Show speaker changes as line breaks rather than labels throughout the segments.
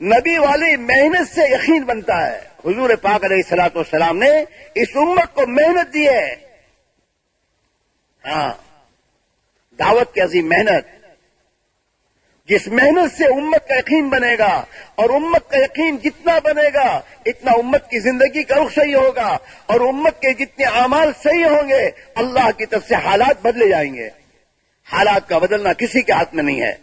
نبی والی محنت سے یقین بنتا ہے. حضور پاک علیہ الصلوۃ والسلام نے اس امت کو محنت دی ہے. ہاں، دعوت کی عظیم محنت، جس محنت سے امت کا یقین بنے گا، اور امت کا یقین جتنا بنے گا اتنا امت کی زندگی کا رخ صحیح ہوگا، اور امت کے جتنے اعمال صحیح ہوں گے اللہ کی طرف سے حالات بدلے جائیں گے. حالات کا بدلنا کسی کے ہاتھ میں نہیں ہے،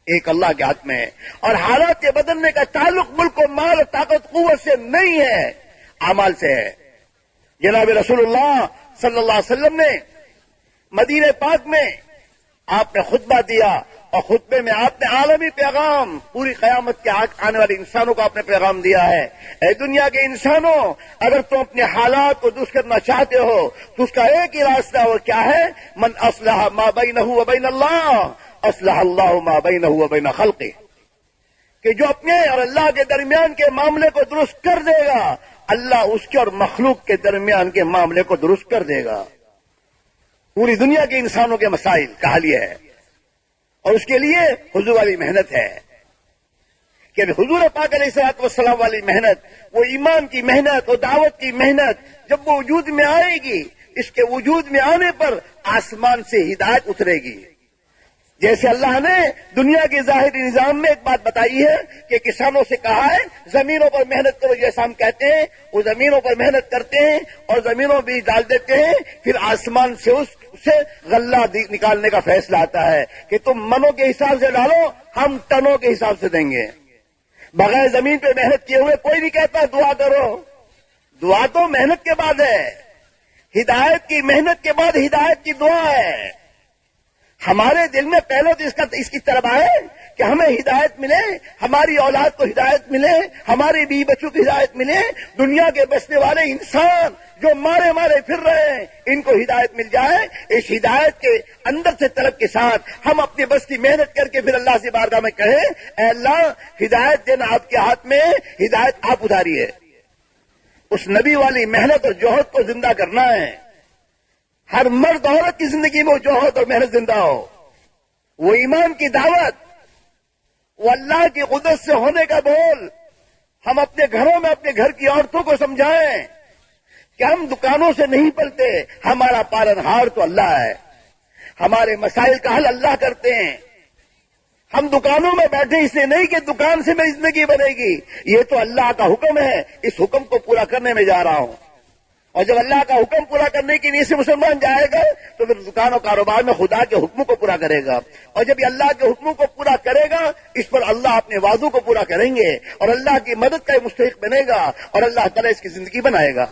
ایک اللہ کے ہاتھ میں ہے. اور حالات کے بدلنے کا تعلق ملک و مال، طاقت، قوت سے نہیں ہے، اعمال سے ہے. جناب رسول اللہ صلی اللہ علیہ وسلم نے مدینہ پاک میں آپ نے خطبہ دیا، اور خطبے میں آپ نے عالمی پیغام، پوری قیامت کے آنے والے انسانوں کو آپ نے پیغام دیا ہے. اے دنیا کے انسانوں، اگر تم اپنے حالات کو درست کرنا چاہتے ہو تو اس کا ایک ہی راستہ اور کیا ہے؟ من اصلح ما بینہ و بین اللہ اصلح اللہ ما بینہ و بین خلقہ، کہ جو اپنے اور اللہ کے درمیان کے معاملے کو درست کر دے گا اللہ اس کے اور مخلوق کے درمیان کے معاملے کو درست کر دے گا. پوری دنیا کے انسانوں کے مسائل کا حل یہ ہے، اور اس کے لیے حضور والی محنت ہے. کہ حضور پاک علیہ الصلوۃ والسلام والی محنت، وہ ایمان کی محنت، وہ دعوت کی محنت جب وہ وجود میں آئے گی، اس کے وجود میں آنے پر آسمان سے ہدایت اترے گی. جیسے اللہ نے دنیا کے ظاہری نظام میں ایک بات بتائی ہے کہ کسانوں سے کہا ہے زمینوں پر محنت کرو، جیسا ہم کہتے ہیں وہ زمینوں پر محنت کرتے ہیں اور زمینوں بھی ڈال دیتے ہیں، پھر آسمان سے اس سے غلہ نکالنے کا فیصلہ آتا ہے کہ تم منوں کے حساب سے ڈالو، ہم ٹنوں کے حساب سے دیں گے. بغیر زمین پہ محنت کیے ہوئے کوئی نہیں کہتا دعا کرو. دعا تو محنت کے بعد ہے، ہدایت کی محنت کے بعد ہدایت کی دعا ہے. ہمارے دل میں پہلے تو اس کی طرف آئے کہ ہمیں ہدایت ملے، ہماری اولاد کو ہدایت ملے، ہمارے بیوی بچوں کی ہدایت ملے، دنیا کے بسنے والے انسان جو مارے مارے پھر رہے ہیں ان کو ہدایت مل جائے. اس ہدایت کے اندر سے طلب کے ساتھ ہم اپنے بس کی محنت کر کے پھر اللہ سے بارگاہ میں کہیں اے اللہ ہدایت دینا آپ کے ہاتھ میں، ہدایت آپ اتاری ہے. اس نبی والی محنت اور جوہد کو زندہ کرنا ہے. ہر مرد عورت کی زندگی میں وہ جوہد اور محنت زندہ ہو، وہ ایمان کی دعوت، وہ اللہ کی قدرت سے ہونے کا بول. ہم اپنے گھروں میں اپنے گھر کی عورتوں کو سمجھائیں کہ ہم دکانوں سے نہیں پلتے، ہمارا پالن ہار تو اللہ ہے، ہمارے مسائل کا حل اللہ کرتے ہیں. ہم دکانوں میں بیٹھے اس لیے نہیں کہ دکان سے میری زندگی بنے گی، یہ تو اللہ کا حکم ہے، اس حکم کو پورا کرنے میں جا رہا ہوں. اور جب اللہ کا حکم پورا کرنے کی نیت سے مسلمان جائے گا تو پھر دکان و کاروبار میں خدا کے حکموں کو پورا کرے گا. اور جب یہ اللہ کے حکموں کو پورا کرے گا اس پر اللہ اپنے وعدوں کو پورا کریں گے اور اللہ کی مدد کا مستحق بنے گا اور اللہ تعالیٰ اس کی زندگی بنائے گا.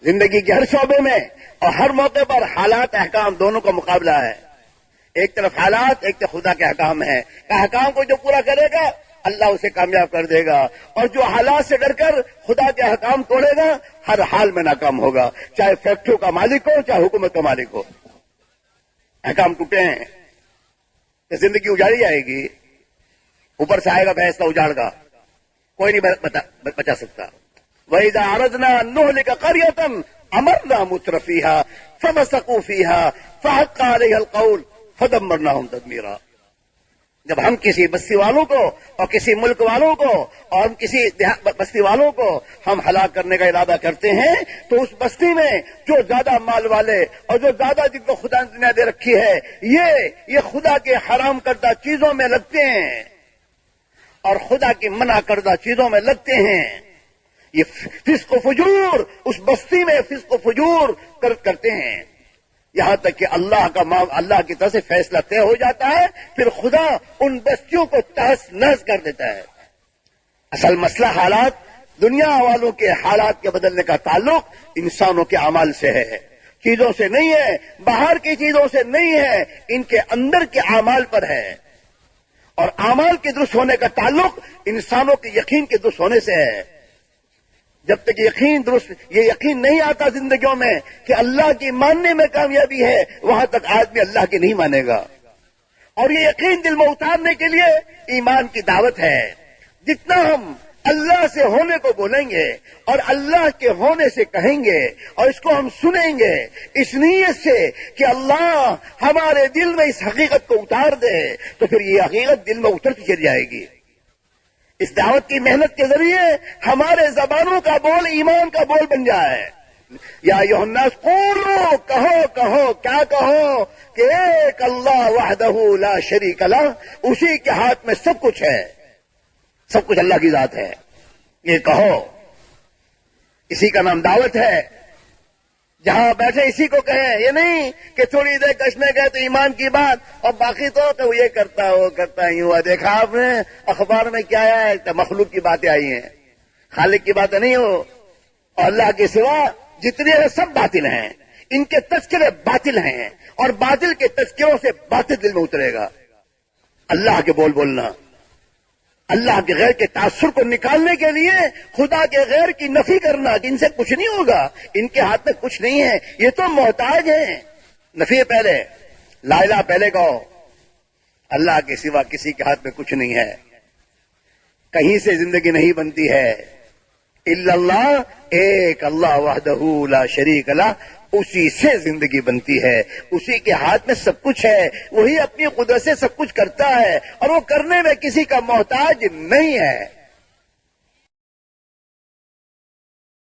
زندگی کے ہر شعبے میں اور ہر موقع پر حالات احکام دونوں کا مقابلہ ہے. ایک طرف حالات، ایک طرف خدا کے احکام ہے. احکام کو جو پورا کرے گا اللہ اسے کامیاب کر دے گا، اور جو حالات سے ڈر کر خدا کے احکام توڑے گا ہر حال میں ناکام ہوگا، چاہے فیکٹریوں کا مالک ہو چاہے حکومت کا مالک ہو. احکام ٹوٹے ہیں تو زندگی اجاڑی جائے گی، اوپر سے آئے گا فیصلہ اجاڑ گا، کوئی نہیں بچا سکتا. وَإِذَا عَرَضْنَا أَن نُهْلِكَ قَرْيَةً أَمَرْنَا مُتْرَفِيهَا فَفَسَقُوا فِيهَا فَحَقَّ عَلَيْهَا الْقَوْلُ فَدَمَّرْنَاهُمْ تَدْمِيرًا. جب ہم کسی بستی والوں کو اور کسی ملک والوں کو اور ہم کسی بستی والوں کو ہم ہلاک کرنے کا ارادہ کرتے ہیں تو اس بستی میں جو زیادہ مال والے اور جو زیادہ جن کو خدا نے دنیا دے رکھی ہے یہ خدا کے حرام کردہ چیزوں میں لگتے ہیں اور خدا کی منع کردہ چیزوں میں لگتے ہیں. یہ فسق و فجور اس بستی میں فسق و فجور کرتے ہیں، یہاں تک کہ اللہ کی طرف سے فیصلہ طے ہو جاتا ہے، پھر خدا ان بستیوں کو تہس نہس کر دیتا ہے. اصل مسئلہ حالات، دنیا والوں کے حالات کے بدلنے کا تعلق انسانوں کے اعمال سے ہے، چیزوں سے نہیں ہے، باہر کی چیزوں سے نہیں ہے، ان کے اندر کے اعمال پر ہے. اور اعمال کے درست ہونے کا تعلق انسانوں کے یقین کے درست ہونے سے ہے. جب تک یہ یقین نہیں آتا زندگیوں میں کہ اللہ کی ماننے میں کامیابی ہے، وہاں تک آدمی اللہ کی نہیں مانے گا. اور یہ یقین دل میں اتارنے کے لیے ایمان کی دعوت ہے. جتنا ہم اللہ سے ہونے کو بولیں گے اور اللہ کے ہونے سے کہیں گے اور اس کو ہم سنیں گے اس نیت سے کہ اللہ ہمارے دل میں اس حقیقت کو اتار دے، تو پھر یہ حقیقت دل میں اترتی چلی جائے گی. اس دعوت کی محنت کے ذریعے ہمارے زبانوں کا بول ایمان کا بول بن جائے. یا ایھا الناس قولوا، کہو کیا کہو کہ ایک اللہ وحدہ لا شریک لہ، اسی کے ہاتھ میں سب کچھ ہے، سب کچھ اللہ کی ذات ہے. یہ کہو، اسی کا نام دعوت ہے. جہاں بیٹھے اسی کو کہیں، یہ نہیں کہ تھوڑی دیر کشنے گئے تو ایمان کی بات اور باقی تو وہ یہ کرتا وہ کرتا ہی ہوا. دیکھا آپ نے اخبار میں کیا ہے؟ مخلوق کی باتیں آئی ہیں، خالق کی باتیں نہیں ہو. اور اللہ کے سوا جتنے ہیں سب باطل ہیں، ان کے تذکرے باطل ہیں، اور باطل کے تذکروں سے باطل دل میں اترے گا. اللہ کے بول بولنا، اللہ کے غیر کے تاثر کو نکالنے کے لیے خدا کے غیر کی نفی کرنا کہ ان سے کچھ نہیں ہوگا، ان کے ہاتھ میں کچھ نہیں ہے، یہ تو محتاج ہیں. نفی پہلے، لا الہ پہلے کہو. اللہ کے سوا کسی کے ہاتھ میں کچھ نہیں ہے، کہیں سے زندگی نہیں بنتی ہے. الا اللہ، ایک اللہ وحدہ لا شریک لہ، اسی سے زندگی بنتی ہے. اسی کے ہاتھ میں سب کچھ ہے، وہی اپنی قدرت سے سب کچھ کرتا ہے، اور وہ کرنے میں کسی کا محتاج نہیں ہے.